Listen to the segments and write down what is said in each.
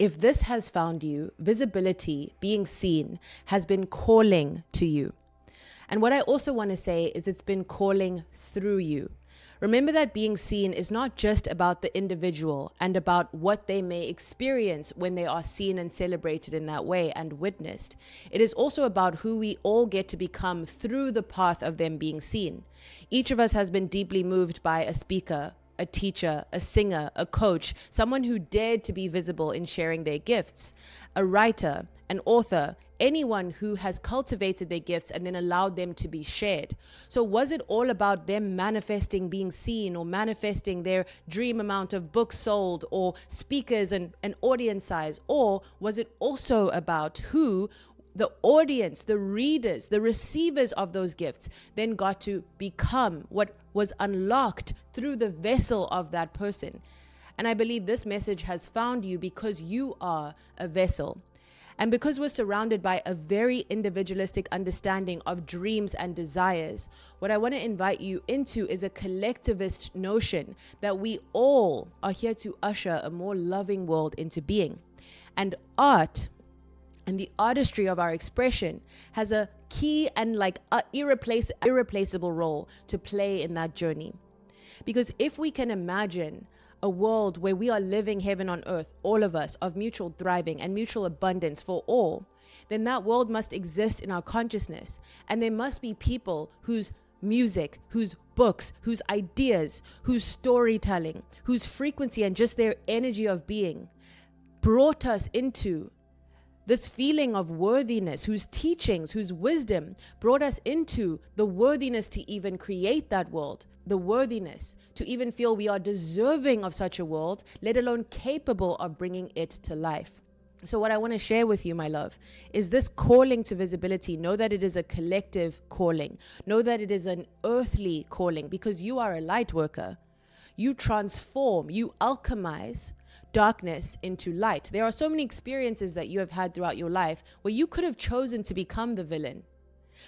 If this has found you, visibility, being seen, has been calling to you. And what I also want to say is it's been calling through you. Remember that being seen is not just about the individual and about what they may experience when they are seen and celebrated in that way and witnessed. It is also about who we all get to become through the path of them being seen. Each of us has been deeply moved by a speaker, a teacher, a singer, a coach, someone who dared to be visible in sharing their gifts, a writer, an author, anyone who has cultivated their gifts and then allowed them to be shared. So was it all about them manifesting being seen or manifesting their dream amount of books sold or speakers and audience size? Or was it also about who the audience, the readers, the receivers of those gifts then got to become, what was unlocked through the vessel of that person? And I believe this message has found you because you are a vessel. And because we're surrounded by a very individualistic understanding of dreams and desires, what I want to invite you into is a collectivist notion that we all are here to usher a more loving world into being. And art and the artistry of our expression has a key and irreplaceable role to play in that journey. Because if we can imagine a world where we are living heaven on earth, all of us, of mutual thriving and mutual abundance for all, then that world must exist in our consciousness. And there must be people whose music, whose books, whose ideas, whose storytelling, whose frequency and just their energy of being brought us into this feeling of worthiness, whose teachings, whose wisdom brought us into the worthiness to even create that world, the worthiness to even feel we are deserving of such a world, let alone capable of bringing it to life. So what I want to share with you, my love, is this calling to visibility. Know that it is a collective calling. Know that it is an earthly calling because you are a light worker. You transform, you alchemize darkness into light. There are so many experiences that you have had throughout your life where you could have chosen to become the villain.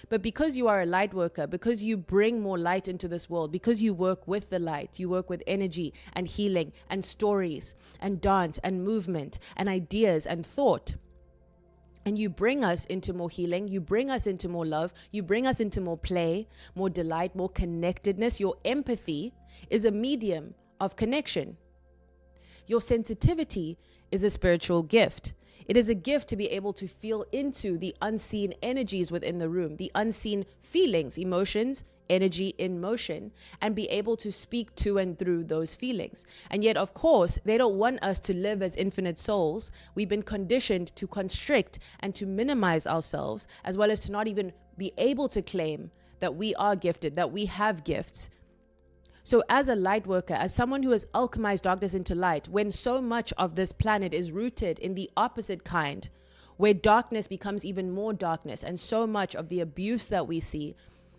But because you are a light worker, because you bring more light into this world, because you work with the light, you work with energy and healing and stories and dance and movement and ideas and thought. And you bring us into more healing, you bring us into more love, you bring us into more play, more delight, more connectedness. Your empathy is a medium of connection. Your sensitivity is a spiritual gift. It is a gift to be able to feel into the unseen energies within the room, the unseen feelings, emotions, energy in motion, and be able to speak to and through those feelings. And yet, of course, they don't want us to live as infinite souls. We've been conditioned to constrict and to minimize ourselves, as well as to not even be able to claim that we are gifted, that we have gifts. So as a light worker, as someone who has alchemized darkness into light, when so much of this planet is rooted in the opposite kind, where darkness becomes even more darkness, and so much of the abuse that we see,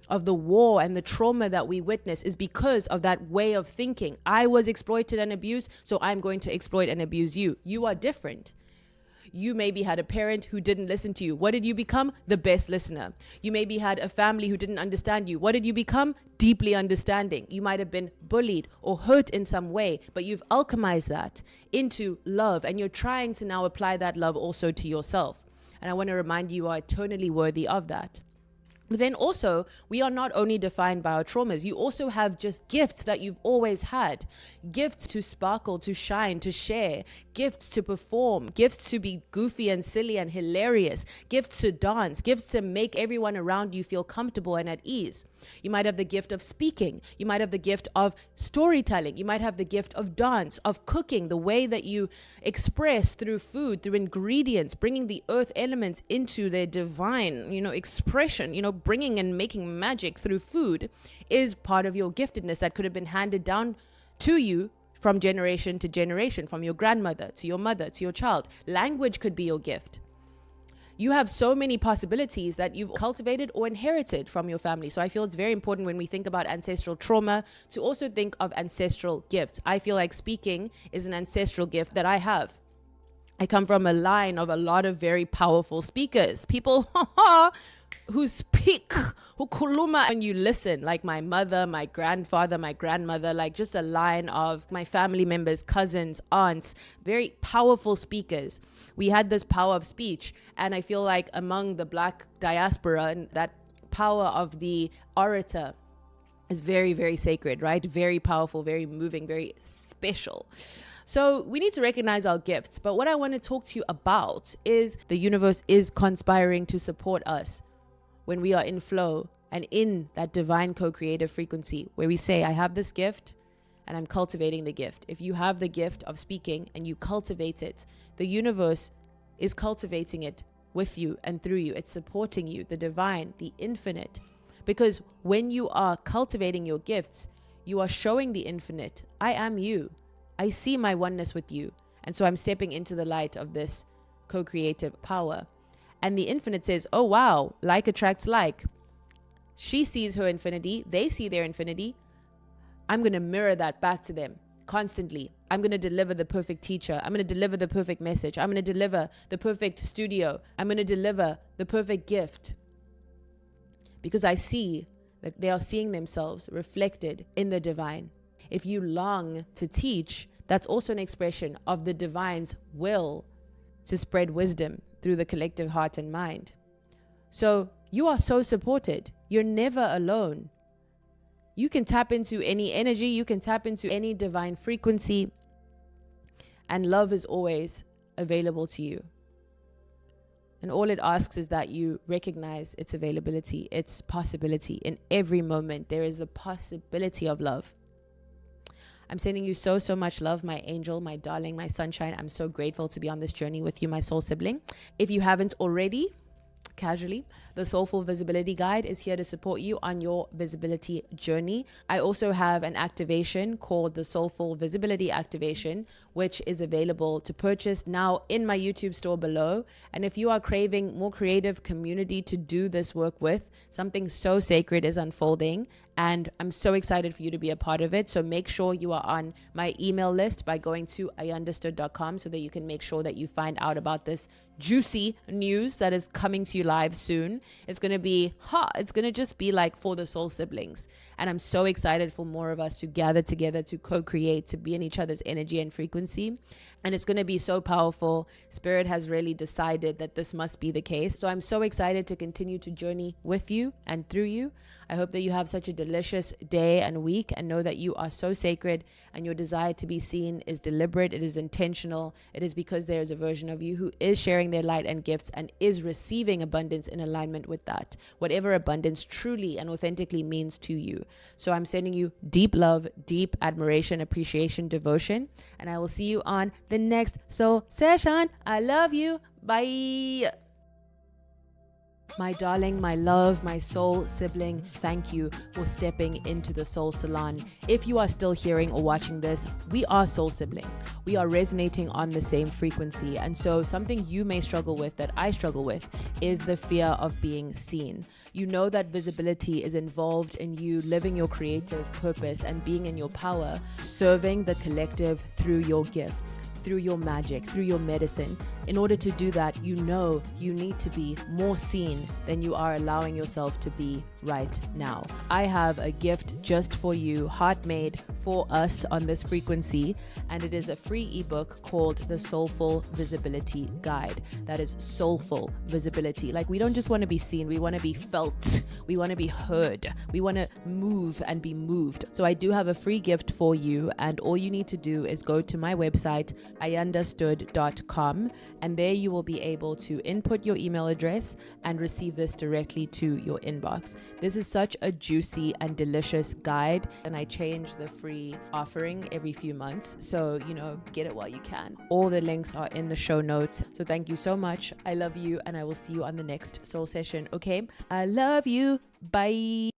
of the war and the trauma that we witness is because of that way of thinking. I was exploited and abused, so I'm going to exploit and abuse you. You are different. You maybe had a parent who didn't listen to you. What did you become? The best listener. You maybe had a family who didn't understand you. What did you become? Deeply understanding. You might have been bullied or hurt in some way, but you've alchemized that into love, and you're trying to now apply that love also to yourself. And I want to remind you, you are eternally worthy of that. But then also, we are not only defined by our traumas, you also have just gifts that you've always had. Gifts to sparkle, to shine, to share. Gifts to perform. Gifts to be goofy and silly and hilarious. Gifts to dance. Gifts to make everyone around you feel comfortable and at ease. You might have the gift of speaking. You might have the gift of storytelling. You might have the gift of dance, of cooking, the way that you express through food, through ingredients, bringing the earth elements into their divine, expression, bringing and making magic through food is part of your giftedness that could have been handed down to you from generation to generation, from your grandmother to your mother to your child. Language could be your gift. You have so many possibilities that you've cultivated or inherited from your family. So I feel it's very important when we think about ancestral trauma to also think of ancestral gifts. I feel like speaking is an ancestral gift that I have. I come from a line of a lot of very powerful speakers. People who speak, who kuluma when you listen, like my mother, my grandfather, my grandmother, like just a line of my family members, cousins, aunts, very powerful speakers. We had this power of speech, and I feel like among the Black diaspora, and that power of the orator is very, very sacred, right? Very powerful, very moving, very special. So we need to recognize our gifts. But what I want to talk to you about is the universe is conspiring to support us when we are in flow and in that divine co-creative frequency where we say, I have this gift and I'm cultivating the gift. If you have the gift of speaking and you cultivate it, the universe is cultivating it with you and through you. It's supporting you, the divine, the infinite. Because when you are cultivating your gifts, you are showing the infinite, I am you. I see my oneness with you. And so I'm stepping into the light of this co-creative power. And the infinite says, oh, wow, like attracts like. She sees her infinity. They see their infinity. I'm going to mirror that back to them constantly. I'm going to deliver the perfect teacher. I'm going to deliver the perfect message. I'm going to deliver the perfect studio. I'm going to deliver the perfect gift. Because I see that they are seeing themselves reflected in the divine. If you long to teach, that's also an expression of the divine's will to spread wisdom through the collective heart and mind. So you are so supported. You're never alone. You can tap into any energy. You can tap into any divine frequency. And love is always available to you. And all it asks is that you recognize its availability, its possibility. In every moment, there is the possibility of love. I'm sending you so, so much love, my angel, my darling, my sunshine. I'm so grateful to be on this journey with you, my soul sibling. If you haven't already, casually, the Soulful Visibility Guide is here to support you on your visibility journey. I also have an activation called the Soulful Visibility Activation, which is available to purchase now in my YouTube store below. And if you are craving more creative community to do this work with, something so sacred is unfolding. And I'm so excited for you to be a part of it. So make sure you are on my email list by going to ayandastood.com so that you can make sure that you find out about this juicy news that is coming to you live soon. It's going to be hot. It's going to just be like for the soul siblings. And I'm so excited for more of us to gather together, to co-create, to be in each other's energy and frequency. And it's going to be so powerful. Spirit has really decided that this must be the case. So I'm so excited to continue to journey with you and through you. I hope that you have such a delicious day and week, and know that you are so sacred, and your desire to be seen is deliberate. It is intentional. It is because there is a version of you who is sharing their light and gifts and is receiving abundance in alignment with that, whatever abundance truly and authentically means to you. So I'm sending you deep love, deep admiration, appreciation, devotion, and I will see you on the next soul session. I love you. Bye. My darling, my love, my soul sibling, thank you for stepping into the soul salon. If you are still hearing or watching this, we are soul siblings. We are resonating on the same frequency. And so something you may struggle with, that I struggle with, is the fear of being seen. You know that visibility is involved in you living your creative purpose and being in your power, serving the collective through your gifts, through your magic, through your medicine. In order to do that, you know you need to be more seen than you are allowing yourself to be right now. I have a gift just for you, heart made for us on this frequency, and it is a free ebook called the Soulful Visibility Guide. That is soulful visibility. Like, we don't just want to be seen, we want to be felt, we want to be heard, we want to move and be moved. So I do have a free gift for you, and all you need to do is go to my website, ayandastood.com, and there you will be able to input your email address and receive this directly to your inbox. This is such a juicy and delicious guide, and I change the free offering every few months, so get it while you can. All the links are in the show notes. So thank you so much. I love you, and I will see you on the next soul session. Okay, I love you. Bye.